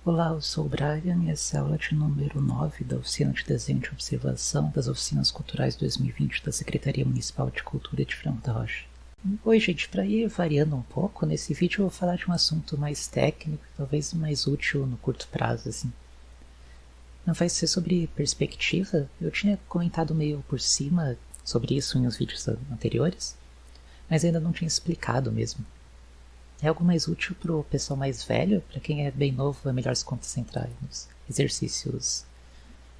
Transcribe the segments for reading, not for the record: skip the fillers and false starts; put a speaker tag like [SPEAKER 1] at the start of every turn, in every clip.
[SPEAKER 1] Olá, eu sou o Brian e essa é a aula de número 9 da Oficina de Desenho de Observação das Oficinas Culturais 2020 da Secretaria Municipal de Cultura de Franco da Rocha. Oi, gente, para ir variando um pouco, nesse vídeo eu vou falar de um assunto mais técnico e talvez mais útil no curto prazo, assim. Não vai ser sobre perspectiva, eu tinha comentado meio por cima sobre isso em uns vídeos anteriores, mas ainda não tinha explicado mesmo. É algo mais útil para o pessoal mais velho, para quem é bem novo é melhor se concentrar nos exercícios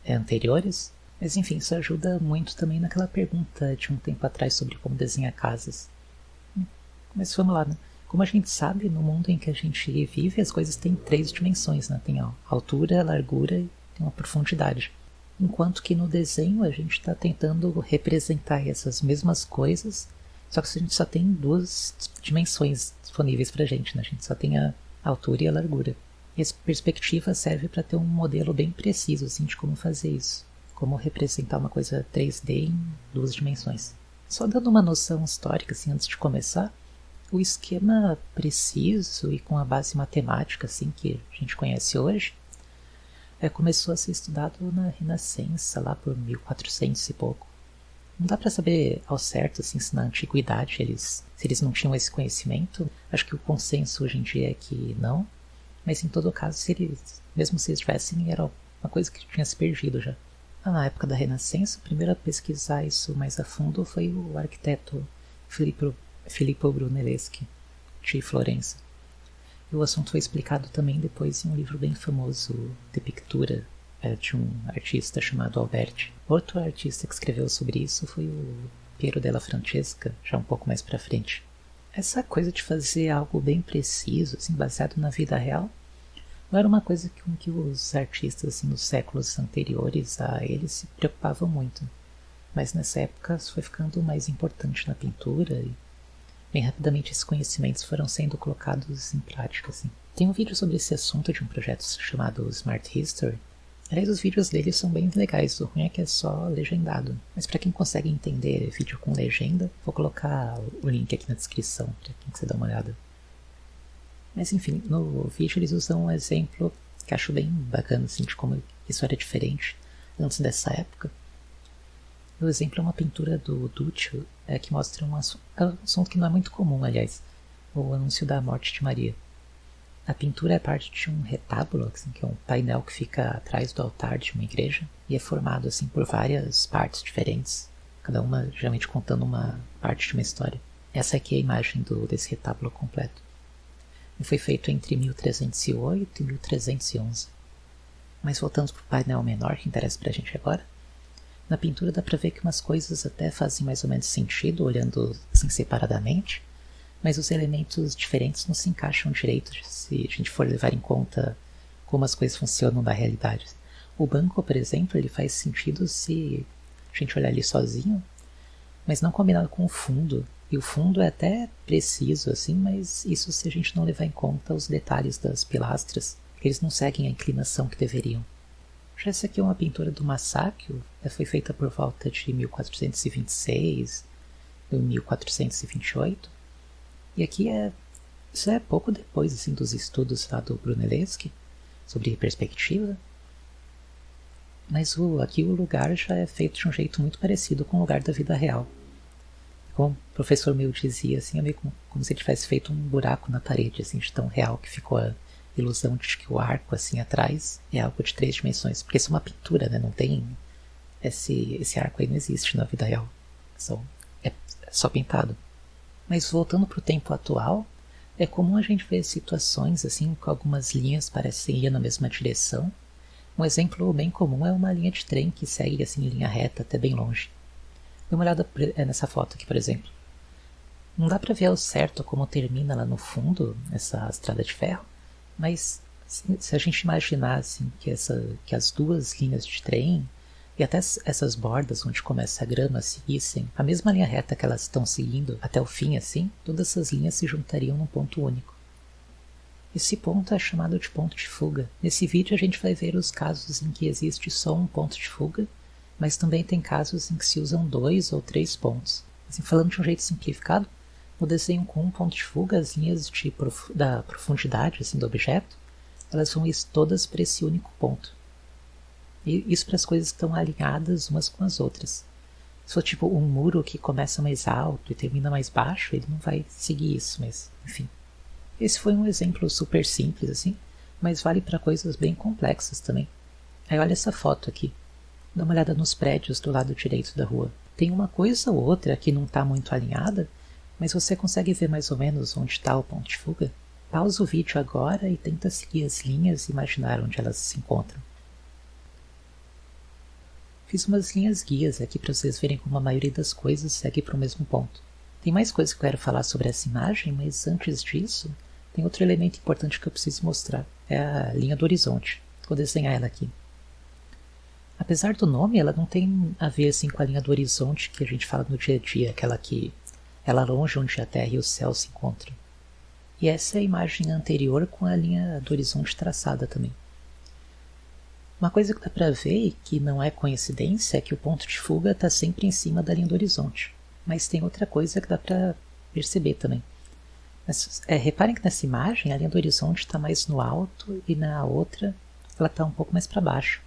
[SPEAKER 1] anteriores, mas enfim, isso ajuda muito também naquela pergunta de um tempo atrás sobre como desenhar casas. Mas vamos lá, né? Como a gente sabe, no mundo em que a gente vive, as coisas têm 3 dimensões, né? Tem a altura, a largura e tem uma profundidade. Enquanto que no desenho a gente está tentando representar essas mesmas coisas, só que a gente só tem 2 dimensões disponíveis pra gente, né? A gente só tem a altura e a largura. E essa perspectiva serve para ter um modelo bem preciso, assim, de como fazer isso. Como representar uma coisa 3D em 2 dimensões. Só dando uma noção histórica, assim, antes de começar, o esquema preciso e com a base matemática, assim, que a gente conhece hoje, começou a ser estudado na Renascença, lá por 1400 e pouco. Não dá para saber ao certo assim, se na antiguidade se eles não tinham esse conhecimento. Acho que o consenso hoje em dia é que não, mas em todo caso, mesmo se eles tivessem, era uma coisa que tinha se perdido já. Na época da Renascença, o primeiro a pesquisar isso mais a fundo foi o arquiteto Filippo Brunelleschi, de Florença. E o assunto foi explicado também depois em um livro bem famoso de Pictura, de um artista chamado Alberti. Outro artista que escreveu sobre isso foi o Piero della Francesca, já um pouco mais pra frente. Essa coisa de fazer algo bem preciso, assim, baseado na vida real, não era uma coisa com que os artistas assim, dos séculos anteriores a eles se preocupavam muito. Mas nessa época isso foi ficando mais importante na pintura e bem rapidamente esses conhecimentos foram sendo colocados em prática. Assim. Tem um vídeo sobre esse assunto de um projeto chamado Smart History. Aliás, os vídeos deles são bem legais, o ruim é que é só legendado. Mas para quem consegue entender vídeo com legenda, vou colocar o link aqui na descrição para quem quiser dar uma olhada. Mas enfim, no vídeo eles usam um exemplo que acho bem bacana assim, de como isso era diferente antes dessa época. O exemplo é uma pintura do Duccio que mostra um assunto que não é muito comum, aliás, o anúncio da morte de Maria. A pintura é parte de um retábulo, assim, que é um painel que fica atrás do altar de uma igreja e é formado assim, por várias partes diferentes, cada uma geralmente contando uma parte de uma história. Essa aqui é a imagem desse retábulo completo. E foi feito entre 1308 e 1311. Mas voltando para o painel menor, que interessa para a gente agora, na pintura dá para ver que umas coisas até fazem mais ou menos sentido, olhando assim separadamente, mas os elementos diferentes não se encaixam direito se a gente for levar em conta como as coisas funcionam na realidade. O banco, por exemplo, ele faz sentido se a gente olhar ali sozinho, mas não combinado com o fundo. E o fundo é até preciso, assim, mas isso se a gente não levar em conta os detalhes das pilastras, que eles não seguem a inclinação que deveriam. Já essa aqui é uma pintura do Masaccio, foi feita por volta de 1426 e 1428. E aqui isso é pouco depois assim, dos estudos lá do Brunelleschi sobre perspectiva. Mas aqui o lugar já é feito de um jeito muito parecido com o lugar da vida real. Como o professor meu dizia, assim, é meio como se ele tivesse feito um buraco na parede, assim, de tão real que ficou a ilusão de que o arco assim atrás é algo de 3 dimensões. Porque isso é uma pintura, né? Não tem... Esse arco aí não existe na vida real. É só pintado. Mas voltando para o tempo atual, é comum a gente ver situações assim com algumas linhas parecem ir na mesma direção. Um exemplo bem comum é uma linha de trem que segue assim em linha reta até bem longe. Dê uma olhada nessa foto aqui, por exemplo. Não dá para ver ao certo como termina lá no fundo essa estrada de ferro, mas se a gente imaginar assim, que as 2 linhas de trem e até essas bordas onde começa a grama seguissem a mesma linha reta que elas estão seguindo até o fim, assim, todas essas linhas se juntariam num ponto único. Esse ponto é chamado de ponto de fuga. Nesse vídeo a gente vai ver os casos em que existe só um ponto de fuga, mas também tem casos em que se usam 2 ou 3 pontos. Assim, falando de um jeito simplificado, no desenho com um ponto de fuga, as linhas da profundidade assim, do objeto elas vão ir todas para esse único ponto. E isso para as coisas que estão alinhadas umas com as outras. Se for tipo um muro que começa mais alto e termina mais baixo, ele não vai seguir isso, mas enfim. Esse foi um exemplo super simples assim, mas vale para coisas bem complexas também. Aí olha essa foto aqui. Dá uma olhada nos prédios do lado direito da rua. Tem uma coisa ou outra que não está muito alinhada, mas você consegue ver mais ou menos onde está o ponto de fuga? Pausa o vídeo agora e tenta seguir as linhas e imaginar onde elas se encontram. Fiz umas linhas guias aqui para vocês verem como a maioria das coisas segue para o mesmo ponto. Tem mais coisas que eu quero falar sobre essa imagem, mas antes disso, tem outro elemento importante que eu preciso mostrar. É a linha do horizonte. Vou desenhar ela aqui. Apesar do nome, ela não tem a ver assim, com a linha do horizonte que a gente fala no dia a dia, aquela que é lá longe onde a Terra e o céu se encontram. E essa é a imagem anterior com a linha do horizonte traçada também. Uma coisa que dá para ver e que não é coincidência é que o ponto de fuga está sempre em cima da linha do horizonte. Mas tem outra coisa que dá para perceber também. Mas, reparem que nessa imagem a linha do horizonte está mais no alto e na outra ela está um pouco mais para baixo.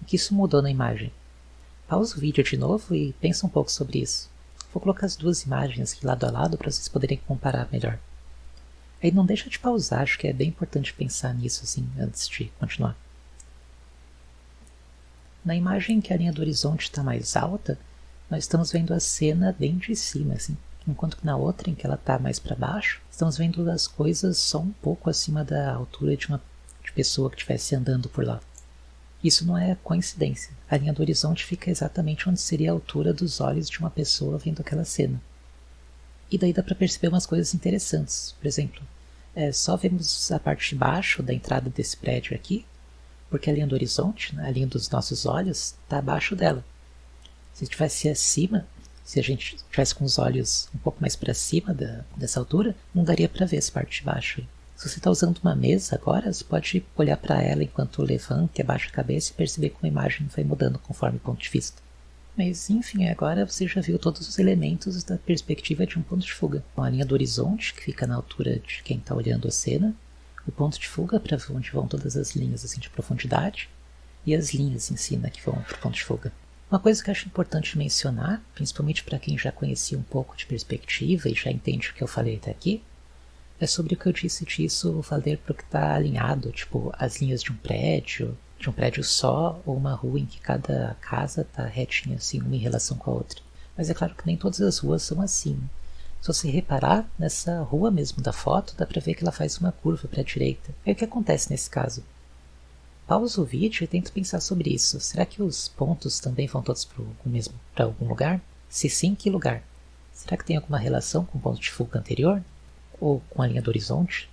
[SPEAKER 1] O que isso mudou na imagem? Pausa o vídeo de novo e pensa um pouco sobre isso. Vou colocar as duas imagens aqui lado a lado para vocês poderem comparar melhor. Aí não deixa de pausar, acho que é bem importante pensar nisso assim antes de continuar. Na imagem que a linha do horizonte está mais alta, nós estamos vendo a cena bem de cima, assim. Enquanto que na outra, em que ela está mais para baixo, estamos vendo as coisas só um pouco acima da altura de uma pessoa que estivesse andando por lá. Isso não é coincidência. A linha do horizonte fica exatamente onde seria a altura dos olhos de uma pessoa vendo aquela cena. E daí dá para perceber umas coisas interessantes. Por exemplo, só vemos a parte de baixo da entrada desse prédio aqui, porque a linha do horizonte, né, a linha dos nossos olhos, está abaixo dela. Se estivesse acima, se a gente estivesse com os olhos um pouco mais para cima dessa altura, não daria para ver essa parte de baixo. Se você está usando uma mesa agora, você pode olhar para ela enquanto levanta e abaixa a cabeça e perceber como a imagem vai mudando conforme o ponto de vista. Mas enfim, agora você já viu todos os elementos da perspectiva de um ponto de fuga. Com a linha do horizonte, que fica na altura de quem está olhando a cena, o ponto de fuga para onde vão todas as linhas assim, de profundidade, e as linhas em si, né, que vão para o ponto de fuga. Uma coisa que eu acho importante mencionar, principalmente para quem já conhecia um pouco de perspectiva e já entende o que eu falei até aqui, é sobre o que eu disse disso valer para o que está alinhado, tipo as linhas de um prédio só, ou uma rua em que cada casa está retinha assim, uma em relação com a outra. Mas é claro que nem todas as ruas são assim. Se você reparar, nessa rua mesmo da foto, dá para ver que ela faz uma curva para a direita. E o que acontece nesse caso? Pausa o vídeo e tenta pensar sobre isso. Será que os pontos também vão todos para algum lugar? Se sim, que lugar? Será que tem alguma relação com o ponto de fuga anterior? Ou com a linha do horizonte?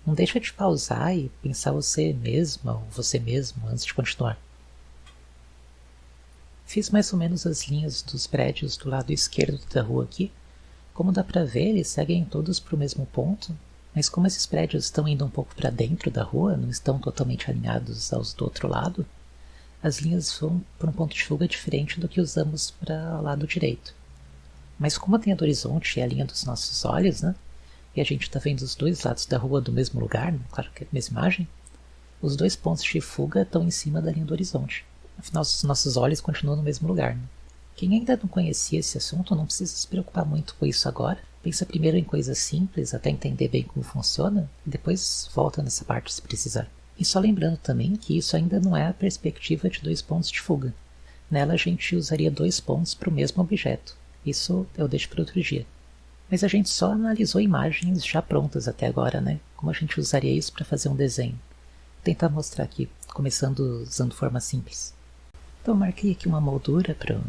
[SPEAKER 1] Não deixa de pausar e pensar você mesma ou você mesmo antes de continuar. Fiz mais ou menos as linhas dos prédios do lado esquerdo da rua aqui. Como dá para ver, eles seguem todos para o mesmo ponto, mas como esses prédios estão indo um pouco para dentro da rua, não estão totalmente alinhados aos do outro lado, as linhas vão para um ponto de fuga diferente do que usamos para o lado direito. Mas como a linha do horizonte é a linha dos nossos olhos, né? E a gente está vendo os dois lados da rua do mesmo lugar, né? Claro que é a mesma imagem, os dois pontos de fuga estão em cima da linha do horizonte. Afinal, os nossos olhos continuam no mesmo lugar, né? Quem ainda não conhecia esse assunto não precisa se preocupar muito com isso agora. Pensa primeiro em coisas simples até entender bem como funciona e depois volta nessa parte se precisar. E só lembrando também que isso ainda não é a perspectiva de dois pontos de fuga. Nela a gente usaria dois pontos para o mesmo objeto. Isso eu deixo para outro dia. Mas a gente só analisou imagens já prontas até agora, né? Como a gente usaria isso para fazer um desenho. Vou tentar mostrar aqui, começando usando forma simples. Então marquei aqui uma moldura para o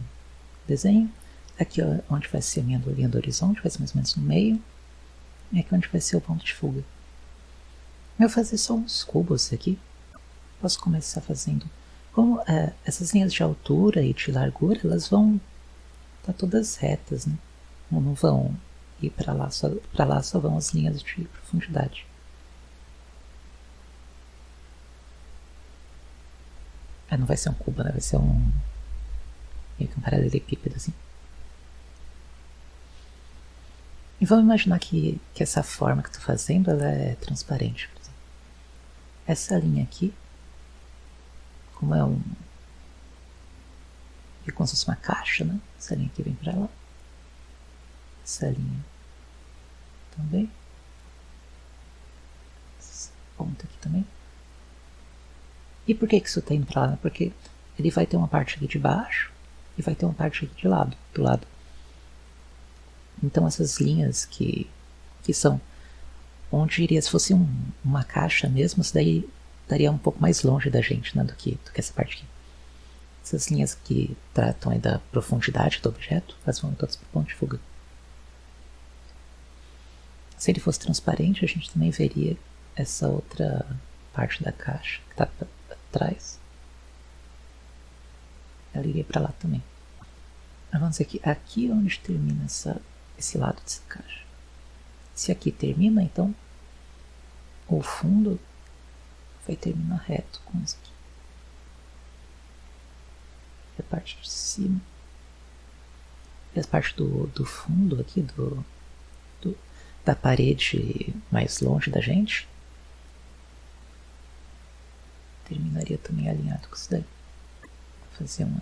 [SPEAKER 1] desenho. Aqui ó, onde vai ser a minha linha do horizonte, vai ser mais ou menos no meio. E aqui onde vai ser o ponto de fuga. Eu vou fazer só uns cubos aqui. Posso começar fazendo... Como essas linhas de altura e de largura, elas vão estar todas retas, né? Não vão ir para lá só vão as linhas de profundidade. Não vai ser um cubo, né? Vai ser meio que um paralelepípedo assim. E vamos imaginar que essa forma que estou fazendo ela é transparente. essa linha aqui, como é como se fosse uma caixa, né? Essa linha aqui vem para lá. Essa linha também. Essa ponta aqui também. E por que isso está indo para lá? Porque ele vai ter uma parte aqui de baixo e vai ter uma parte aqui do lado. Então essas linhas que são onde iria, se fosse uma caixa mesmo, isso daí estaria um pouco mais longe da gente, né, do que essa parte aqui. Essas linhas que tratam aí da profundidade do objeto, elas vão todas para o ponto de fuga. Se ele fosse transparente, a gente também veria essa outra parte da caixa que está atrás. Ela iria para lá também. Vamos dizer que aqui é onde termina esse lado dessa caixa. Se aqui termina, então o fundo vai terminar reto com isso aqui. E a parte de cima. E a parte do fundo aqui, da parede mais longe da gente, terminaria também alinhado com isso daí. Vou fazer uma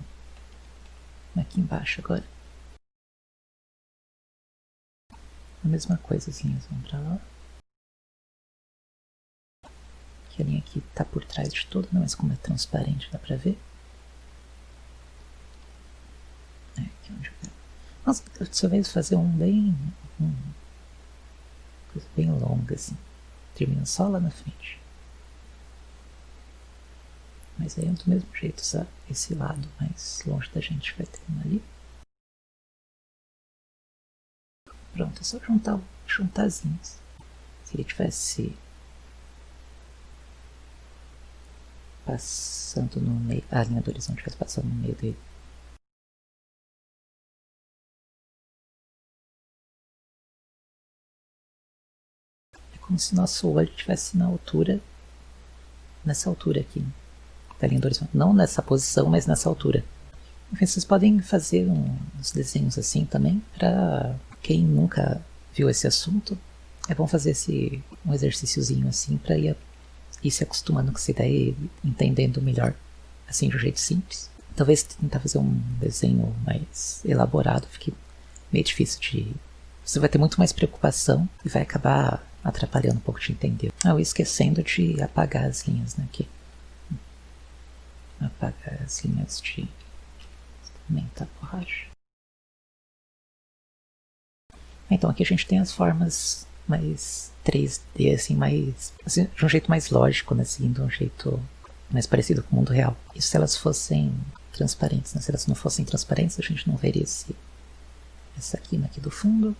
[SPEAKER 1] aqui embaixo agora. A mesma coisa, as linhas vão pra lá. Que a linha aqui tá por trás de toda, mas como é transparente dá pra ver. Aqui onde eu quero. Nossa, dessa vez fazer coisa bem longa assim. Termina só lá na frente. Mas aí é do mesmo jeito, sabe? Esse lado mais longe da gente vai terminar ali. Pronto, é só juntar as linhas. Se ele tivesse passando no meio, a linha do horizonte estivesse passando no meio dele. É como se nosso olho estivesse nessa altura aqui, da linha do horizonte. Não nessa posição, mas nessa altura. Enfim, vocês podem fazer uns desenhos assim também, para quem nunca viu esse assunto. É bom fazer um exercíciozinho assim, para ir se acostumando com essa ideia e entendendo melhor, assim, de um jeito simples. Talvez tentar fazer um desenho mais elaborado fique meio difícil de... Você vai ter muito mais preocupação e vai acabar atrapalhando um pouco de entender. Eu esquecendo de apagar as linhas, né, aqui. Apagar as linhas de... aumentar a borracha. Então aqui a gente tem as formas mais 3D, assim, de um jeito mais lógico, né, seguindo um jeito mais parecido com o mundo real. E se elas fossem transparentes, né? Se elas não fossem transparentes, a gente não veria essa quina aqui do fundo.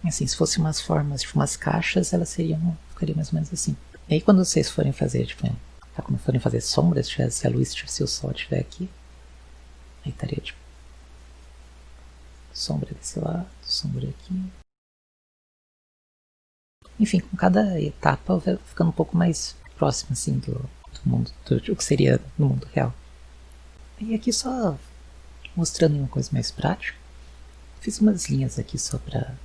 [SPEAKER 1] Assim, se fossem umas formas, tipo umas caixas, elas ficariam mais ou menos assim. E aí quando vocês forem fazer, tipo, quando forem fazer sombras, se a luz, se o sol estiver aqui, aí estaria tipo sombra desse lado, sombra aqui. Enfim, com cada etapa vai ficando um pouco mais próximo assim do mundo, do que seria no mundo real. E aqui só mostrando uma coisa mais prática, fiz umas linhas aqui só para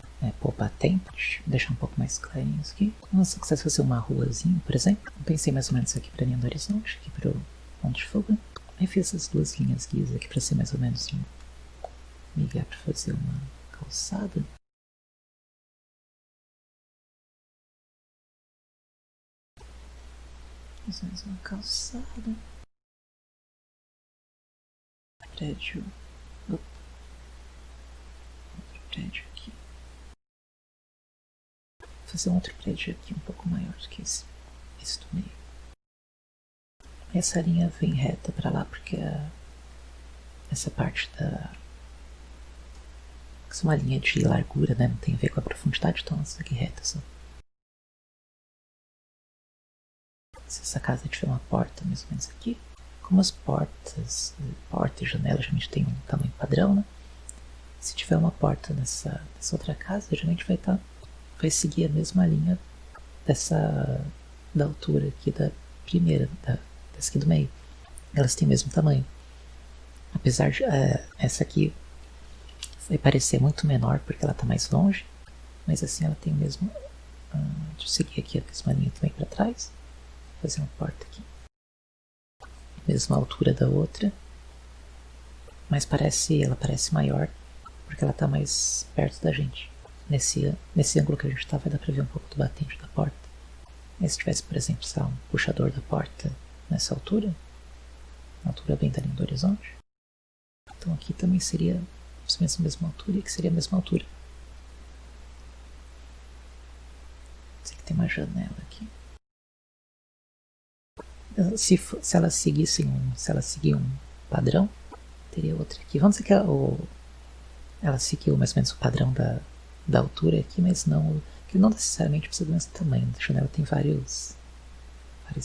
[SPEAKER 1] poupar tempo, deixar um pouco mais clarinhos aqui. Então, se eu quisesse fazer uma ruazinha, por exemplo, eu pensei mais ou menos aqui para a linha do horizonte, aqui para o ponto de fuga. Aí fiz essas duas linhas guias aqui para ser mais ou menos migué para fazer uma calçada. Fazemos uma calçada. Prédio. Outro prédio aqui. Vou fazer um outro prédio aqui um pouco maior do que esse do meio. Essa linha vem reta para lá porque essa parte é uma linha de largura, né? Não tem a ver com a profundidade, então essa aqui reta só. Se essa casa tiver uma porta mais ou menos aqui, como as porta e janela geralmente tem um tamanho padrão, né? Se tiver uma porta nessa outra casa, geralmente vai seguir a mesma linha da altura aqui da primeira, dessa aqui do meio. Elas têm o mesmo tamanho. Apesar de essa aqui vai parecer muito menor porque ela está mais longe, Mas assim ela tem o mesmo... deixa eu seguir aqui a mesma linha também para trás. Vou fazer uma porta aqui. Mesma altura da outra. Mas ela parece maior, porque ela está mais perto da gente. Nesse ângulo que a gente está, vai dar para ver um pouco do batente da porta. Mas se tivesse, por exemplo, um puxador da porta nessa altura, na altura bem da linha do horizonte, então aqui também seria a mesma altura, e aqui seria a mesma altura. Esse aqui tem uma janela aqui. Se ela seguisse um padrão, teria outra aqui. Vamos dizer que ela seguiu mais ou menos o padrão da altura aqui, mas não, que não necessariamente precisa do mesmo tamanho. A janela tem vários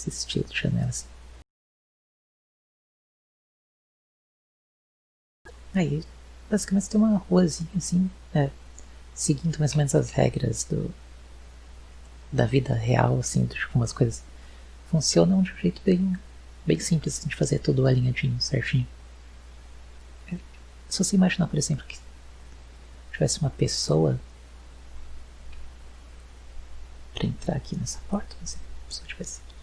[SPEAKER 1] estilos de janelas. Aí, basicamente tem uma ruazinha assim, seguindo mais ou menos as regras da vida real, assim, de como as coisas funcionam de um jeito bem simples assim, de fazer tudo alinhadinho, certinho. Se você imaginar, por exemplo, que tivesse uma pessoa para entrar aqui nessa porta, se a pessoa tivesse aqui.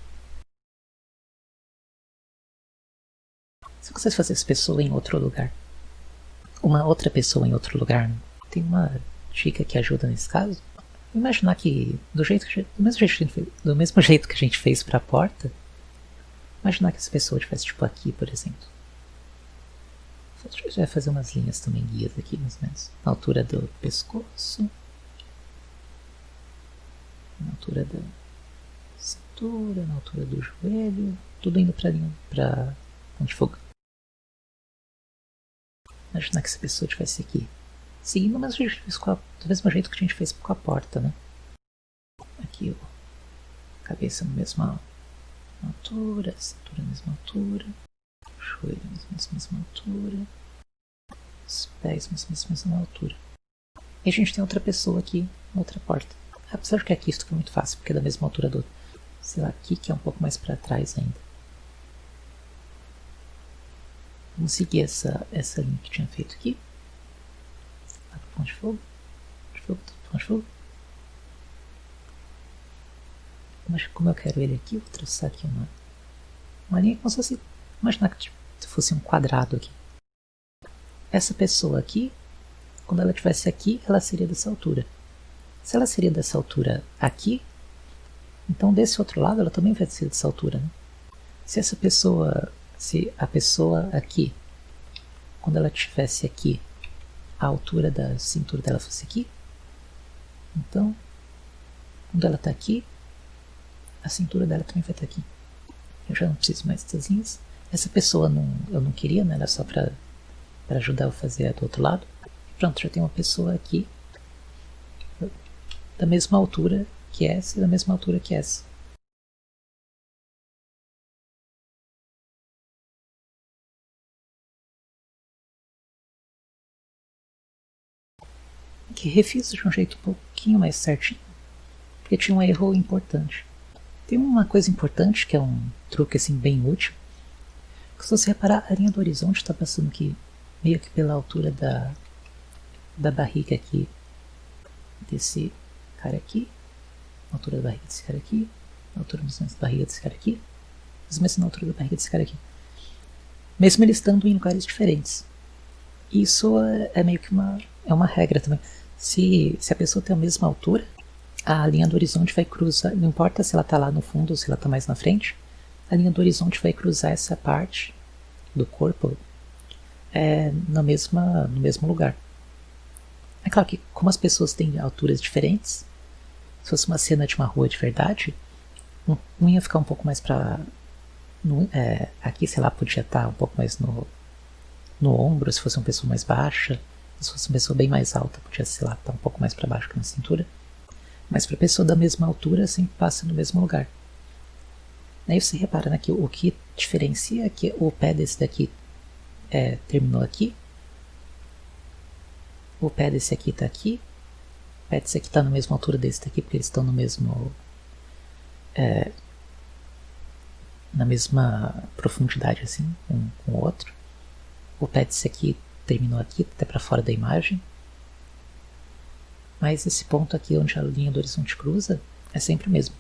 [SPEAKER 1] Se você fazer essa pessoa em outro lugar, uma outra pessoa em outro lugar, tem uma dica que ajuda nesse caso. Imaginar que do mesmo jeito que a gente fez para a porta, imaginar que essa pessoa estivesse tipo aqui, por exemplo. A gente vai fazer umas linhas também guias aqui, mais ou menos. Na altura do pescoço. Na altura da cintura, na altura do joelho. Tudo indo pra linha, pra ponto de fuga. Imaginar que essa pessoa estivesse aqui. Seguindo do mesmo jeito que a gente fez com a porta, né? Aqui, ó. Cabeça na mesma altura, cintura na mesma altura. Joelho na mesma altura. Os pés na mesma altura. E a gente tem outra pessoa aqui na outra porta. Apesar de que aqui isso fica muito fácil, porque é da mesma altura do outro. Sei lá, aqui que é um pouco mais para trás ainda. Vamos seguir essa linha que tinha feito aqui. Lá pro ponto de fogo. Ponto de fogo. Mas como eu quero ele aqui, eu vou traçar aqui uma linha como se fosse... Imaginar que fosse um quadrado aqui. Essa pessoa aqui, quando ela estivesse aqui, ela seria dessa altura. Se ela seria dessa altura aqui, então desse outro lado ela também vai ser dessa altura, né? Se a pessoa aqui, quando ela estivesse aqui, a altura da cintura dela fosse aqui, então, quando ela está aqui, a cintura dela também vai estar aqui. Eu já não preciso mais dessas linhas. Essa pessoa eu não queria, né? Era só para ajudar eu a fazer a do outro lado. E pronto, já tem uma pessoa aqui da mesma altura que essa e da mesma altura que essa. Que refiz de um jeito um pouquinho mais certinho, porque tinha um erro importante. Tem uma coisa importante que é um truque assim bem útil. Que se você reparar, a linha do horizonte está passando aqui meio que pela altura da barriga aqui desse cara aqui, na altura da barriga desse cara aqui, na altura mais ou menos da barriga desse cara aqui, mais ou menos na altura da barriga desse cara aqui. Mesmo eles estando em lugares diferentes. Isso é meio que uma regra também. Se a pessoa tem a mesma altura, a linha do horizonte vai cruzar, não importa se ela está lá no fundo ou se ela está mais na frente, a linha do horizonte vai cruzar essa parte do corpo no mesmo lugar. É claro que como as pessoas têm alturas diferentes, se fosse uma cena de uma rua de verdade, um ia ficar um pouco mais para... aqui, sei lá, podia estar um pouco mais no ombro, se fosse uma pessoa mais baixa. Se fosse uma pessoa bem mais alta, podia, sei lá, estar um pouco mais para baixo que na cintura. Mas para a pessoa da mesma altura, sempre passa no mesmo lugar. Aí você repara, né, que o que diferencia é que o pé desse daqui terminou aqui. O pé desse aqui está aqui. O pé desse aqui está na mesma altura desse daqui, porque eles estão no mesmo... na mesma profundidade, assim, um com o outro. O pé desse aqui terminou aqui, até para fora da imagem. Mas esse ponto aqui onde a linha do horizonte cruza é sempre o mesmo.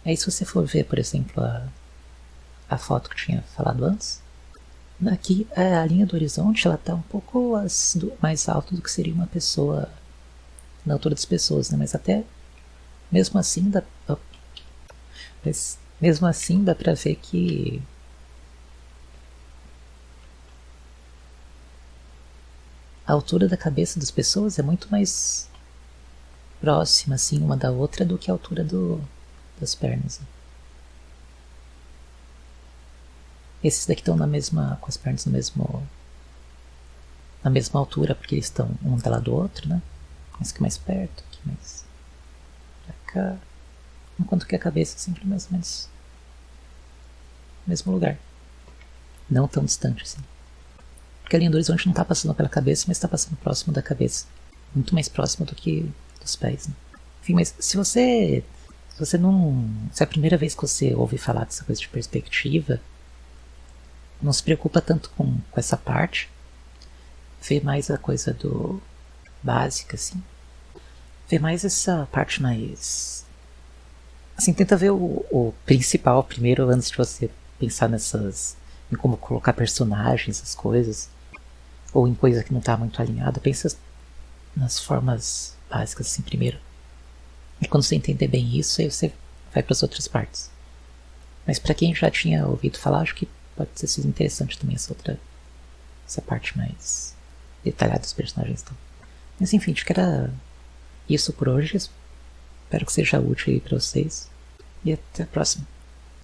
[SPEAKER 1] Aí se você for ver, por exemplo, a foto que eu tinha falado antes, aqui a linha do horizonte ela está um pouco mais alta do que seria uma pessoa na altura das pessoas, né? Mas até mesmo assim dá pra ver que a altura da cabeça das pessoas é muito mais próxima assim uma da outra do que a altura das pernas. Esses daqui estão com as pernas na mesma altura, porque eles estão um do lado do outro, né? Esse aqui mais perto, aqui mais pra cá. Enquanto que a cabeça é sempre mais ou menos no mesmo lugar. Não tão distante assim. Porque a linha do horizonte não está passando pela cabeça, mas está passando próximo da cabeça. Muito mais próximo do que dos pés, né? Enfim, mas se é a primeira vez que você ouve falar dessa coisa de perspectiva, não se preocupa tanto com essa parte. Vê mais a coisa do básica, assim. Vê mais essa parte mais... Assim, tenta ver o principal primeiro antes de você pensar em como colocar personagens, essas coisas. Ou em coisa que não está muito alinhada. Pensa nas formas básicas, assim, primeiro. E quando você entender bem isso, aí você vai para as outras partes. Mas para quem já tinha ouvido falar, acho que pode ter sido interessante também essa parte mais detalhada dos personagens. Então. Mas enfim, acho que era isso por hoje. Espero que seja útil aí pra vocês. E até a próxima.